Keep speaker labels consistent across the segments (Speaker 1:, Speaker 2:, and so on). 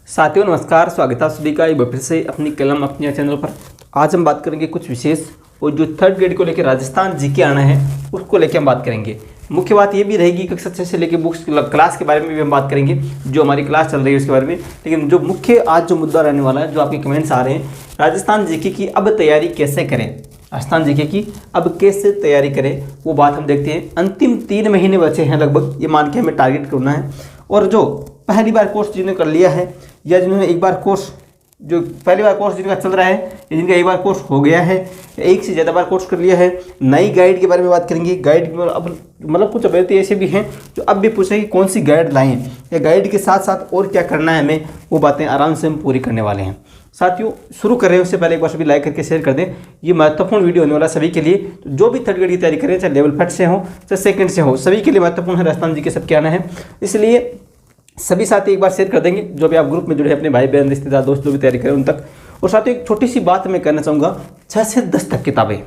Speaker 1: साथियों नमस्कार, स्वागत है सभी का एक बार फिर से अपनी कलम अपने चैनल पर। आज हम बात करेंगे कुछ विशेष और जो थर्ड ग्रेड को लेकर राजस्थान जीके आना है उसको लेकर हम बात करेंगे। मुख्य बात ये भी रहेगी कक्षा 6 से लेकर बुक्स क्लास के बारे में भी हम बात करेंगे, जो हमारी क्लास चल रही है उसके बारे में। लेकिन जो मुख्य आज जो मुद्दा रहने वाला है, जो आपके कमेंट्स आ रहे हैं, राजस्थान जीके की अब तैयारी कैसे करें, राजस्थान जीके की अब कैसे तैयारी करें, वो बात हम देखते हैं। अंतिम 3 महीने बचे हैं लगभग, ये मान के हमें टारगेट करना है। और जो पहली बार कोर्स जिन्होंने कर लिया है या जिन्होंने एक बार कोर्स, जो पहली बार कोर्स जिनका चल रहा है या जिनका एक बार कोर्स हो गया है या एक से ज़्यादा बार कोर्स कर लिया है, नई गाइड के बारे में बात करेंगे। गाइड अब मतलब कुछ अभ्यर्थी ऐसे भी हैं जो अब भी पूछ रहे हैं कि कौन सी गाइड लाएँ या गाइड के साथ साथ और क्या करना है हमें, वो बातें आराम से हम पूरी करने वाले हैं। साथियों शुरू कर रहे हैं उससे पहले एक बार सभी लाइक करके शेयर कर दें। ये महत्वपूर्ण वीडियो होने वाला सभी के लिए, तो जो भी थर्ड ग्रेड की तैयारी करें, चाहे लेवल फर्स्ट से हो चाहे सेकंड से हो, सभी के लिए महत्वपूर्ण है। राजस्थान जी के सबके आना है, इसलिए सभी साथी एक बार शेयर कर देंगे, जो भी आप ग्रुप में जुड़े अपने भाई बहन रिश्तेदार दोस्त जो भी तैयारी करें उन तक। और साथियों एक छोटी सी बात मैं कहना चाहूँगा, 6 से 10 तक किताबें,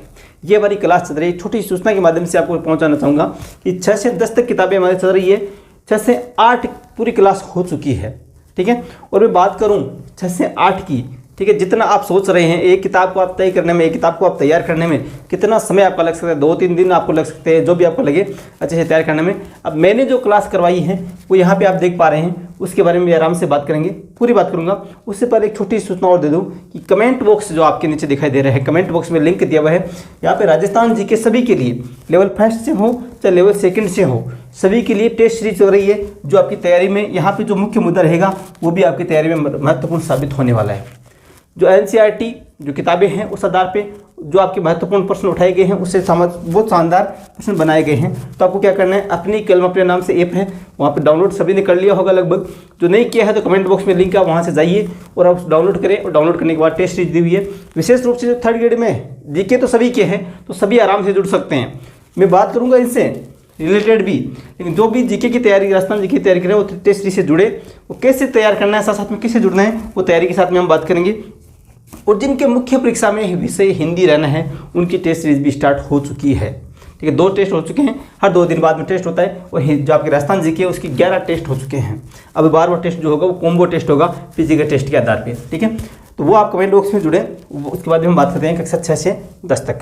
Speaker 1: ये हमारी क्लास चल रही है। छोटी सूचना के माध्यम से आपको पहुँचाना चाहूँगा कि 6 से 10 तक किताबें हमारी चल रही है। 6 से 8 पूरी क्लास हो चुकी है, ठीक है। और मैं बात करूँ 6 से 8 की, ठीक है, जितना आप सोच रहे हैं एक किताब को आप तय करने में, एक किताब को आप तैयार करने में कितना समय आपका लग सकता है, 2-3 दिन आपको लग सकते हैं, जो भी आपको लगे अच्छे से तैयार करने में। अब मैंने जो क्लास करवाई है वो यहाँ पे आप देख पा रहे हैं, उसके बारे में भी आराम से बात करेंगे, पूरी बात करूँगा। उससे पहले एक छोटी सूचना और दे दूँ कि कमेंट बॉक्स जो आपके नीचे दिखाई दे रहा है, कमेंट बॉक्स में लिंक दिया हुआ है। यहाँ पे राजस्थान जी के सभी के लिए, लेवल फर्स्ट से हो चाहे लेवल सेकंड से हो, सभी के लिए टेस्ट सीरीज हो रही है, जो आपकी तैयारी में यहाँ पे जो मुख्य मुद्दा रहेगा वो भी आपकी तैयारी में महत्वपूर्ण साबित होने वाला है। जो NCERT जो किताबें हैं उस आधार पे जो आपके महत्वपूर्ण प्रश्न उठाए गए हैं उससे बहुत शानदार प्रश्न बनाए गए हैं। तो आपको क्या करना है, अपनी कलम अपने नाम से ऐप है, वहाँ पे डाउनलोड सभी ने कर लिया होगा लगभग। जो नहीं किया है तो कमेंट बॉक्स में लिंक है, वहाँ से जाइए और आप डाउनलोड करें। और डाउनलोड करने के बाद टेस्ट सीरीज दी हुई है। विशेष रूप से जो थर्ड ग्रेड में जीके तो सभी के हैं, तो सभी आराम से जुड़ सकते हैं। मैं बात करूँगा इनसे रिलेटेड भी, लेकिन जो भी जीके की तैयारी, राजस्थान जीके की तैयारी करें वो टेस्ट सीरीज से जुड़े। वो कैसे तैयार करना है, साथ साथ में कैसे जुड़ना है, वो तैयारी के साथ में हम बात करेंगे। और जिनके मुख्य परीक्षा में विषय हिंदी रहना है, उनकी टेस्ट सीरीज भी स्टार्ट हो चुकी है, ठीक है। 2 टेस्ट हो चुके हैं, हर 2 दिन बाद में टेस्ट होता है। और जो आपके राजस्थान जीके है उसकी 11 टेस्ट हो चुके हैं। अब 12वां टेस्ट जो होगा वो कॉम्बो टेस्ट होगा फिजिकल टेस्ट के आधार पे, ठीक है। तो वो आप कमेंट बॉक्स में जुड़े। उसके बाद हम बात करते हैं कक्षा 6 से 10 तक।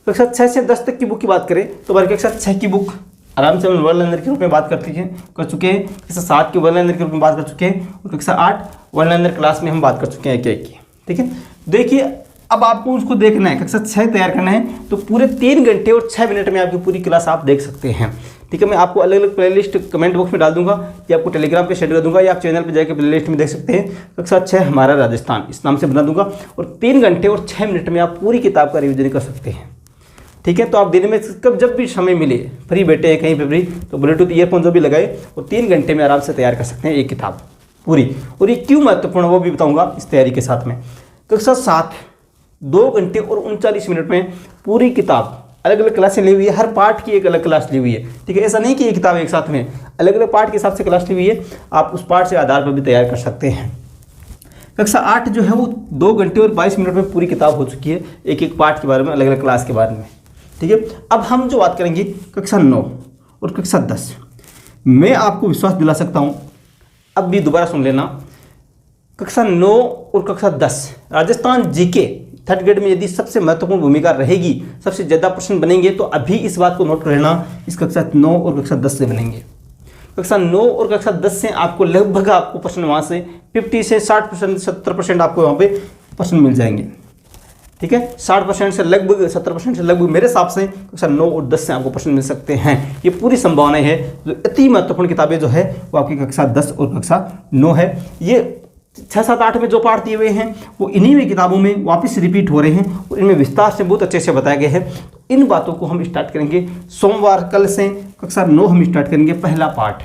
Speaker 1: कक्षा 6 से 10 तक की बुक की बात करें तो हमारी कक्षा 6 की बुक आराम से हम वर्ल्ड लर्नर के रूप में बात कर चुके हैं। कक्षा 7 की वर्ल्ड लर्नर के रूप में बात कर चुके हैं और कक्षा 8 वर्ल्ड लर्नर क्लास में हम बात कर चुके हैं एक की, ठीक है। देखिए अब आपको उसको देखना है, कक्षा 6 तैयार करना है तो पूरे 3 घंटे और 6 मिनट में आपकी पूरी क्लास आप देख सकते हैं, ठीक है। मैं आपको अलग अलग प्लेलिस्ट कमेंट बॉक्स में डाल दूंगा या आपको टेलीग्राम पे शेयर कर दूंगा या आप चैनल पे जाकर प्लेलिस्ट में देख सकते हैं। कक्षा 6 हमारा राजस्थान इस नाम से बना दूंगा और 3 घंटे और 6 मिनट में आप पूरी किताब का रिविजन कर सकते हैं, ठीक है। तो आप दिन में कब जब भी समय मिले, फ्री बैठे हैं कहीं पे फ्री, तो ब्लूटूथ ईयरफोन जो भी लगाए और 3 घंटे में आराम से तैयार कर सकते हैं एक किताब पूरी। और ये क्यों महत्वपूर्ण है वो भी बताऊंगा इस तैयारी के साथ में। कक्षा 7 2 घंटे और 39 मिनट में पूरी किताब, अलग अलग क्लासें ली हुई है, हर पार्ट की एक अलग क्लास ली हुई है, ठीक है। ऐसा नहीं कि ये किताब एक साथ में, अलग अलग पार्ट के हिसाब से क्लास ली हुई है, आप उस पार्ट से आधार पर भी तैयार कर सकते हैं। कक्षा 8 जो है वो 2 घंटे और 22 मिनट में पूरी किताब हो चुकी है, एक एक पार्ट के बारे में, अलग अलग क्लास के बारे में, ठीक है। अब हम जो बात करेंगे कक्षा 9 और कक्षा 10, मैं आपको विश्वास दिला सकता हूँ, अब भी दोबारा सुन लेना, कक्षा 9 और कक्षा 10 राजस्थान जीके थर्ड ग्रेड में यदि सबसे महत्वपूर्ण भूमिका रहेगी, सबसे ज़्यादा प्रश्न बनेंगे, तो अभी इस बात को नोट कर लेना, इस कक्षा 9 और कक्षा 10 से बनेंगे। कक्षा 9 और कक्षा 10 से आपको लगभग आपको प्रश्न वहाँ से 50 से 60% 70% आपको वहाँ पे प्रश्न मिल जाएंगे, ठीक है। 60% से लगभग 70% से लगभग मेरे हिसाब से कक्षा 9 और 10 से आपको प्रश्न मिल सकते हैं। ये पूरी संभावना है। जो अति महत्वपूर्ण किताबें जो है वो आपकी कक्षा 10 और कक्षा 9 है। ये 6, 7, 8 में जो पाठ दिए हुए हैं वो इन्हीं में किताबों में वापस रिपीट हो रहे हैं और इनमें विस्तार से बहुत अच्छे से बताया गया है। तो इन बातों को हम स्टार्ट करेंगे सोमवार, कल से कक्षा 9 हम स्टार्ट करेंगे पहला पार्ट।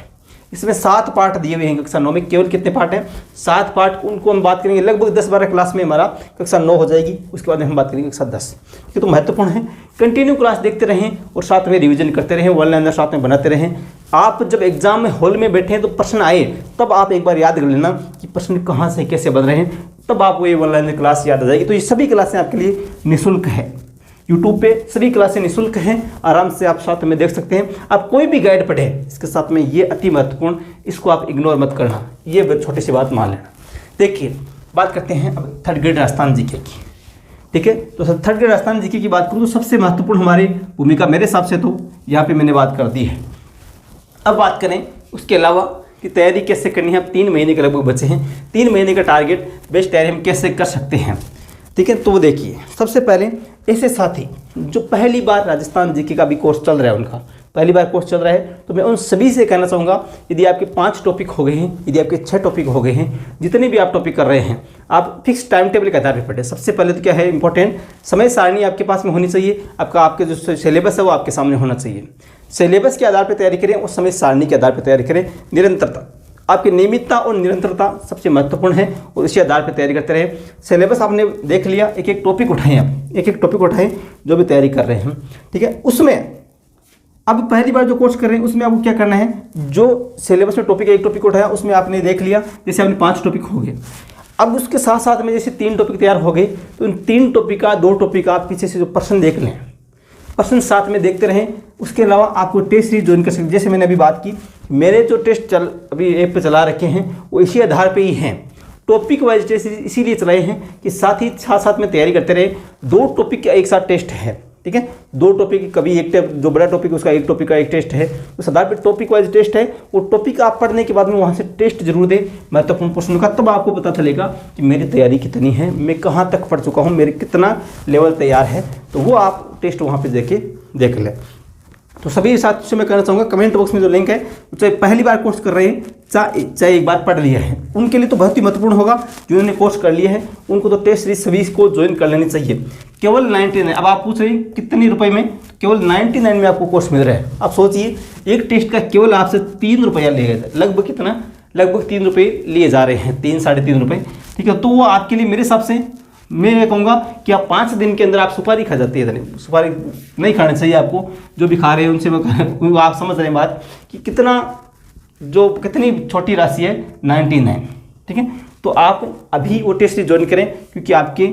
Speaker 1: इसमें 7 पार्ट दिए हुए हैं कक्षा 9 में। केवल कितने पार्ट हैं? 7 पार्ट। उनको हम बात करेंगे लगभग 10-12 क्लास में हमारा कक्षा 9 हो जाएगी। उसके बाद हम बात करेंगे कक्षा 10। ये तो महत्वपूर्ण है। कंटिन्यू क्लास देखते रहें और साथ में रिवीजन करते रहें, वन लाइनर साथ में बनाते रहें। आप जब एग्जाम में हॉल में बैठे हैं तो प्रश्न आए तब आप एक बार याद कर लेना कि प्रश्न कहाँ से कैसे बन रहे हैं, तब आपको ये वन लाइनर क्लास याद आ जाएगी। तो ये सभी क्लासें आपके लिए निःशुल्क है। यूट्यूब पे सभी क्लासें निःशुल्क हैं, आराम से आप साथ में देख सकते हैं। आप कोई भी गाइड पढ़ें इसके साथ में, ये अति महत्वपूर्ण, इसको आप इग्नोर मत करना, ये छोटी सी बात मान लेना। देखिए बात करते हैं अब थर्ड ग्रेड राजस्थान जीके की। ठीक है, तो थर्ड ग्रेड राजस्थान जीके की बात करूँ तो सबसे महत्वपूर्ण हमारी भूमिका मेरे हिसाब से तो यहाँ पे मैंने बात कर दी है। अब बात करें उसके अलावा कि तैयारी कैसे करनी है। अब 3 महीने के लगभग बचे हैं, 3 महीने का टारगेट बेस्ट तैयारी हम कैसे कर सकते हैं। ठीक है, तो वो देखिए सबसे पहले ऐसे साथी जो पहली बार राजस्थान जीके का भी कोर्स चल रहा है, उनका पहली बार कोर्स चल रहा है, तो मैं उन सभी से कहना चाहूँगा यदि आपके 5 टॉपिक हो गए हैं, यदि आपके 6 टॉपिक हो गए हैं, जितने भी आप टॉपिक कर रहे हैं, आप फिक्स टाइम टेबल के आधार पर पढ़ें। सबसे पहले तो क्या है इंपॉर्टेंट, समय सारणी आपके पास में होनी चाहिए। आपके जो सिलेबस है वो आपके सामने होना चाहिए। सिलेबस के आधार पर तैयारी करें और समय सारणी के आधार पर तैयारी करें। निरंतरता, आपकी नियमितता और निरंतरता सबसे महत्वपूर्ण है और इसी आधार पर तैयारी करते रहे। सिलेबस आपने देख लिया, एक एक टॉपिक उठाएं, आप एक एक टॉपिक उठाएं जो भी तैयारी कर रहे हैं। ठीक है, उसमें अब पहली बार जो कोर्स कर रहे हैं उसमें आपको क्या करना है, जो सिलेबस में टॉपिक एक टॉपिक उठाया उसमें आपने देख लिया, जैसे आपने 5 टॉपिक हो गए। अब उसके साथ साथ में जैसे 3 टॉपिक तैयार हो गए, तो इन 3 टॉपिक का 2 टॉपिक आप पीछे से जो प्रश्न देख लें, प्रश्न साथ में देखते रहें। उसके अलावा आपको टेस्ट सीरीज ज्वाइन कर सकते, जैसे मैंने अभी बात की, मेरे जो टेस्ट अभी ऐप पे चला रखे हैं वो इसी आधार पे ही हैं। टॉपिक वाइज टेस्ट सीरीज इसीलिए चलाए हैं कि साथ में तैयारी करते रहे। 2 टॉपिक का एक साथ टेस्ट है। ठीक है, 2 टॉपिक, कभी एक जो बड़ा टॉपिक है उसका एक टॉपिक का एक टेस्ट है, उस आधार पर टॉपिक वाइज टेस्ट है। वो टॉपिक आप पढ़ने के बाद में वहाँ से टेस्ट जरूर दें महत्वपूर्ण प्रश्नों का, तब आपको पता चलेगा कि मेरी तैयारी कितनी है, मैं कहाँ तक पढ़ चुका हूँ, मेरे कितना लेवल तैयार है। तो वो आप टेस्ट वहाँ पर देख लें। तो सभी साथियों से मैं कहना चाहूँगा कमेंट बॉक्स में जो लिंक है, चाहे पहली बार कोर्स कर रहे हैं चाहे एक बार पढ़ लिया है, उनके लिए तो बहुत ही महत्वपूर्ण होगा। जिन्होंने कोर्स कर लिया है उनको तो टेस्ट सीरीज सभी को ज्वाइन कर लेनी चाहिए। केवल 99, अब आप पूछ रहे हैं कितने रुपए में, केवल 99 में आपको कोर्स मिल रहा है। आप सोचिए एक टेस्ट का केवल आपसे 3 रुपया लिया जाए, लगभग कितना, लगभग 3 रुपये लिए जा रहे हैं, 3 साढ़े 3 रुपये। ठीक है, तो वो आपके लिए मेरे हिसाब से मैं ये कहूँगा कि आप 5 दिन के अंदर आप सुपारी खा जाती है। सुपारी नहीं खानी चाहिए आपको, जो भी खा रहे हैं उनसे मैं आप समझ रहे हैं बात कि कितनी छोटी राशि है 99। ठीक है, तो आप अभी वो टेस्ट ज्वाइन करें क्योंकि आपके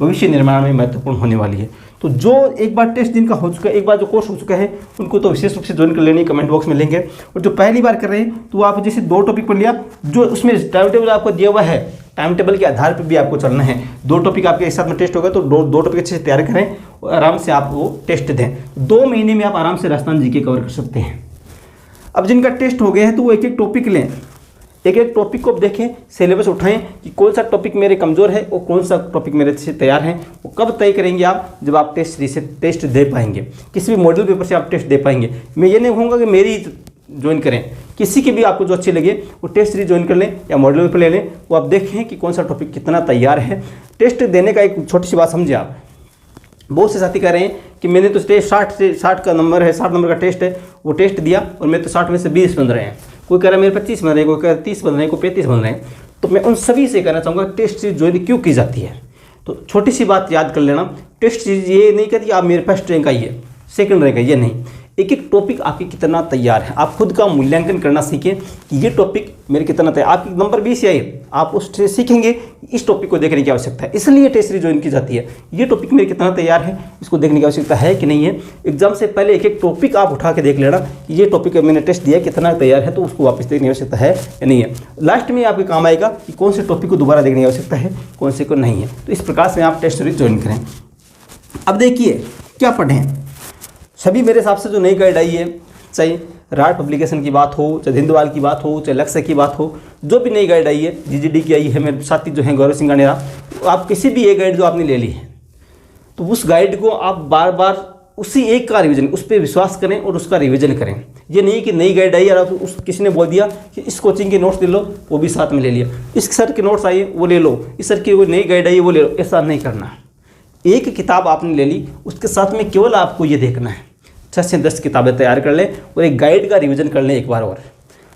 Speaker 1: भविष्य निर्माण में महत्वपूर्ण होने वाली है। तो जो एक बार टेस्ट जिनका हो चुका है, एक बार जो कोर्स हो चुका है, उनको तो विशेष रूप से ज्वाइन कर लेनी, कमेंट बॉक्स में लेंगे। और जो पहली बार कर रहे हैं तो आप जैसे 2 टॉपिक पढ़ लिया, जो उसमें टाइम टेबल आपको दिया हुआ है, टाइम टेबल के आधार पर भी आपको चलना है। 2 टॉपिक आपके एक साथ में टेस्ट होगा तो 2 टॉपिक अच्छे से तैयार करें और आराम से आप वो टेस्ट दें। 2 महीने में आप आराम से राजस्थान जीके कवर कर सकते हैं। अब जिनका टेस्ट हो गया है तो वो एक एक टॉपिक लें, एक एक टॉपिक को देखें, सिलेबस उठाएं कि कौन सा टॉपिक मेरे कमज़ोर है और कौन सा टॉपिक मेरे से तैयार है। वो कब तय करेंगे आप, जब आप टेस्ट सीरीज से टेस्ट दे पाएंगे, किसी भी मॉडल पेपर से आप टेस्ट दे पाएंगे। मैं ये नहीं कहूँगा कि मेरी ज्वाइन करें, किसी की भी आपको जो अच्छी लगे वो टेस्ट सीरीज ज्वाइन कर लें या मॉडल पेपर ले लें। वो आप देखें कि कौन सा टॉपिक कितना तैयार है। टेस्ट देने का एक छोटी सी बात समझिए आप, बहुत से साथी कह रहे हैं कि मैंने तो टेस्ट 60 का नंबर है, 60 नंबर का टेस्ट है, वो टेस्ट दिया और मैं तो 60 में से 20 बन रहे हैं। कोई कह रहा है मेरे 25 बन रहे हैं, कोई कह रहा है 30 बन रहे हैं, कोई 35 बन रहे हैं। तो मैं उन सभी से कहना चाहूँगा टेस्ट सीरीज ज्वाइन क्यों की जाती है। तो छोटी सी बात याद कर लेना, टेस्ट सीरीज ये नहीं कहती आप मेरे फर्स्ट रैंक आइए, सेकंड रैंक आइए, नहीं। एक एक टॉपिक आपके कितना तैयार है, आप खुद का मूल्यांकन करना सीखें कि ये टॉपिक मेरे कितना तैयार। आपकी नंबर 20 आए, आप उससे सीखेंगे इस टॉपिक को देखने की आवश्यकता है, इसलिए टेस्ट सीरीज ज्वाइन की जाती है। ये टॉपिक मेरे कितना तैयार है, इसको देखने की आवश्यकता है कि नहीं है। एग्जाम से पहले एक एक टॉपिक आप उठा के देख लेना कि ये टॉपिक मैंने टेस्ट दिया कितना तैयार है, तो उसको वापस देखने की आवश्यकता है या नहीं है। लास्ट में आपके काम आएगा कि कौन से टॉपिक को दोबारा देखने की आवश्यकता है, कौन से को नहीं है। तो इस प्रकार से आप टेस्ट सीरीज ज्वाइन करें। अब देखिए क्या पढ़ें, सभी मेरे हिसाब से जो नई गाइड आई है, चाहे राट पब्लिकेशन की बात हो, चाहे हिंदवाल की बात हो, चाहे लक्ष्य की बात हो, जो भी नई गाइड आई है, जीजीडी की आई है, मेरे साथी जो हैं गौरव सिंह गानेरा, आप किसी भी एक गाइड जो आपने ले ली है तो उस गाइड को आप बार बार उसी एक का रिवीजन, उस पर विश्वास करें और उसका रिवीजन करें। ये नहीं कि नई गाइड आई और किसी ने बोल दिया कि इस कोचिंग के नोट्स ले लो, वो भी साथ में ले लिया, इस सर के नोट्स आइए वो ले लो, इस सर की वो नई गाइड आई वो ले लो, ऐसा नहीं करना। एक किताब आपने ले ली, उसके साथ में केवल आपको ये देखना है 6 से 10 किताबें तैयार कर लें और एक गाइड का रिवीजन कर लें एक बार और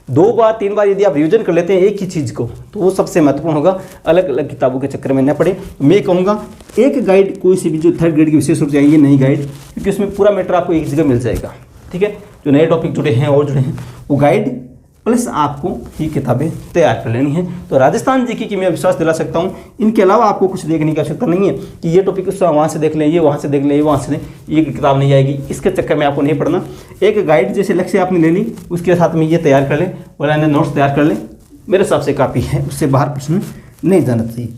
Speaker 1: 2 बार 3 बार यदि आप रिवीजन कर लेते हैं एक ही चीज़ को, तो वो सबसे महत्वपूर्ण होगा। अलग अलग किताबों के चक्कर में न पड़े। मैं कहूँगा एक गाइड कोई सी भी जो थर्ड ग्रेड की विशेष रूप से आई है नई गाइड, क्योंकि उसमें पूरा मैटर आपको एक जगह मिल जाएगा। ठीक है, जो नए टॉपिक जुड़े हैं और जुड़े हैं, वो गाइड प्लस आपको ये किताबें तैयार कर लेनी है। तो राजस्थान जीके की मैं विश्वास दिला सकता हूँ। इनके अलावा आपको कुछ देखने की आवश्यकता नहीं है कि ये टॉपिक वहाँ से देख लें, ये वहाँ से देख लें, ये वहाँ से ये किताब नहीं आएगी, इसके चक्कर में आपको नहीं पढ़ना। एक गाइड जैसे लक्ष्य आपने ले ली, उसके साथ में ये तैयार कर लें और नोट्स तैयार कर लें, मेरे हिसाब से काफ़ी है, उससे बाहर प्रश्न नहीं जाना चाहिए।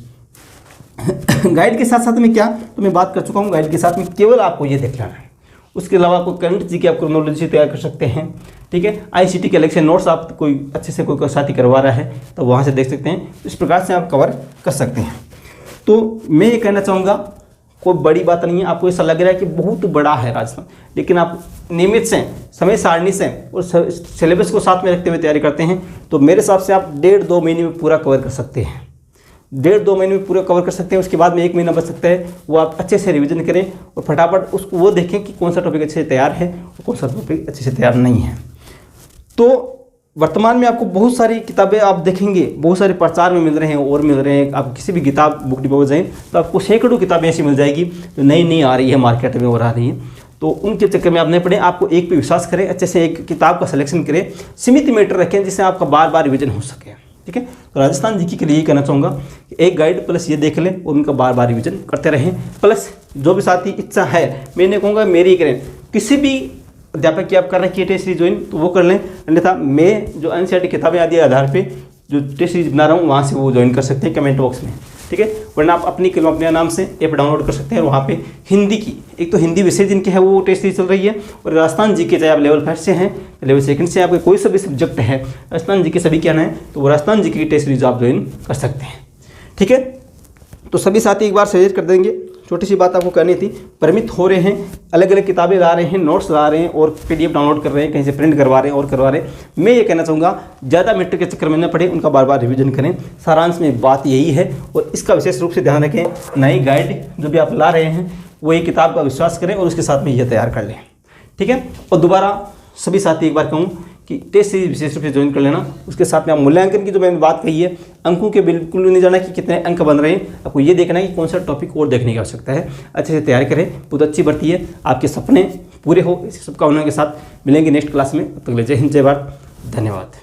Speaker 1: गाइड के साथ साथ में क्या, तो मैं बात कर चुका हूँ, गाइड के साथ में केवल आपको ये देख लेना है। उसके अलावा आपको करंट जी की आप क्रोनोलॉजी तैयार कर सकते हैं, ठीक है। आईसीटी के इलेक्शन नोट्स आप कोई अच्छे से कोई साथी करवा रहा है तो वहाँ से देख सकते हैं। इस प्रकार से आप कवर कर सकते हैं। तो मैं ये कहना चाहूँगा, कोई बड़ी बात नहीं है। आपको ऐसा लग रहा है कि बहुत बड़ा है राजस्थान, लेकिन आप नियमित से, समय सारणी से और सिलेबस को साथ में रखते हुए तैयारी करते हैं तो मेरे हिसाब से आप 1.5-2 महीने में पूरा कवर कर सकते हैं। 1.5-2 महीने में पूरा कवर कर सकते हैं। उसके बाद में 1 महीना बच सकता है, वो आप अच्छे से रिवीजन करें और फटाफट उसको वो देखें कि कौन सा टॉपिक अच्छे से तैयार है और कौन सा टॉपिक अच्छे से तैयार नहीं है। तो वर्तमान में आपको बहुत सारी किताबें आप देखेंगे, बहुत सारे प्रचार में मिल रहे हैं और मिल रहे हैं। आप किसी भी किताब बुक डिपो में जाएँ तो आपको सैकड़ों किताबें ऐसी मिल जाएगी जो नई आ रही है मार्केट में और आ रही है। तो उनके चक्कर में आप नहीं पढ़ें, आपको एक पे विश्वास करें, अच्छे से एक किताब का सिलेक्शन करें, सीमित मैटर रखें जिससे आपका बार बार रिविजन हो सके, ठीक है। तो राजस्थान जीके के लिए ये कहना चाहूँगा कि एक गाइड प्लस ये देख लें और उनका बार बार रिविजन करते रहें। प्लस जो भी साथी इच्छा है, मैंने कहूँगा मेरी करें, किसी भी अध्यापक की आप कर रहे हैं टेस्ट सीरीज ज्वाइन तो वो कर लें, अन्यथा मैं जो एनसीईआरटी किताबें आदि के आधार पे जो टेस्ट सीरीज बना रहा हूँ वहाँ से वो ज्वाइन कर सकते हैं कमेंट बॉक्स में, ठीक है। वरना आप अपनी कलम अपने नाम से ऐप डाउनलोड कर सकते हैं। वहाँ पे हिंदी की, एक तो हिंदी विषय जिनके है वो टेस्ट सीरीज चल रही है, और राजस्थान जी के चाहे आप लेवल 1 से हैं लेवल 2 से आपके कोई सा भी सब्जेक्ट है, राजस्थान जी के सभी क्या है तो वो राजस्थान जी की टेस्ट सीरीज आप ज्वाइन कर सकते हैं, ठीक है। तो सभी साथी एक बार सजेस्ट कर देंगे। छोटी सी बात आपको करनी थी, परिमित हो रहे हैं, अलग अलग किताबें ला रहे हैं, नोट्स ला रहे हैं और पीडीएफ डाउनलोड कर रहे हैं, कहीं से प्रिंट करवा रहे हैं और करवा रहे हैं। मैं ये कहना चाहूँगा ज़्यादा मीटर के चक्कर में न पड़े, उनका बार बार रिवीजन करें। सारांश में बात यही है और इसका विशेष रूप से ध्यान रखें, नई गाइड जो भी आप ला रहे हैं वो एक किताब का विश्वास करें और उसके साथ में ये तैयार कर लें, ठीक है। और दोबारा सभी साथी एक बार कहूँ कि टेस्ट सीरीज विशेष रूप से ज्वाइन कर लेना। उसके साथ में आप मूल्यांकन की जो मैंने बात कही है, अंकों के बिल्कुल नहीं जाना कि कितने अंक बन रहे हैं, आपको ये देखना है कि कौन सा टॉपिक और देखने की आवश्यकता है। अच्छे से तैयारी करें, बहुत अच्छी बढ़ती है, आपके सपने पूरे हो, इस शुभकामनाओं के साथ मिलेंगे नेक्स्ट क्लास में। तब तक जय हिंद, जय भारत, धन्यवाद।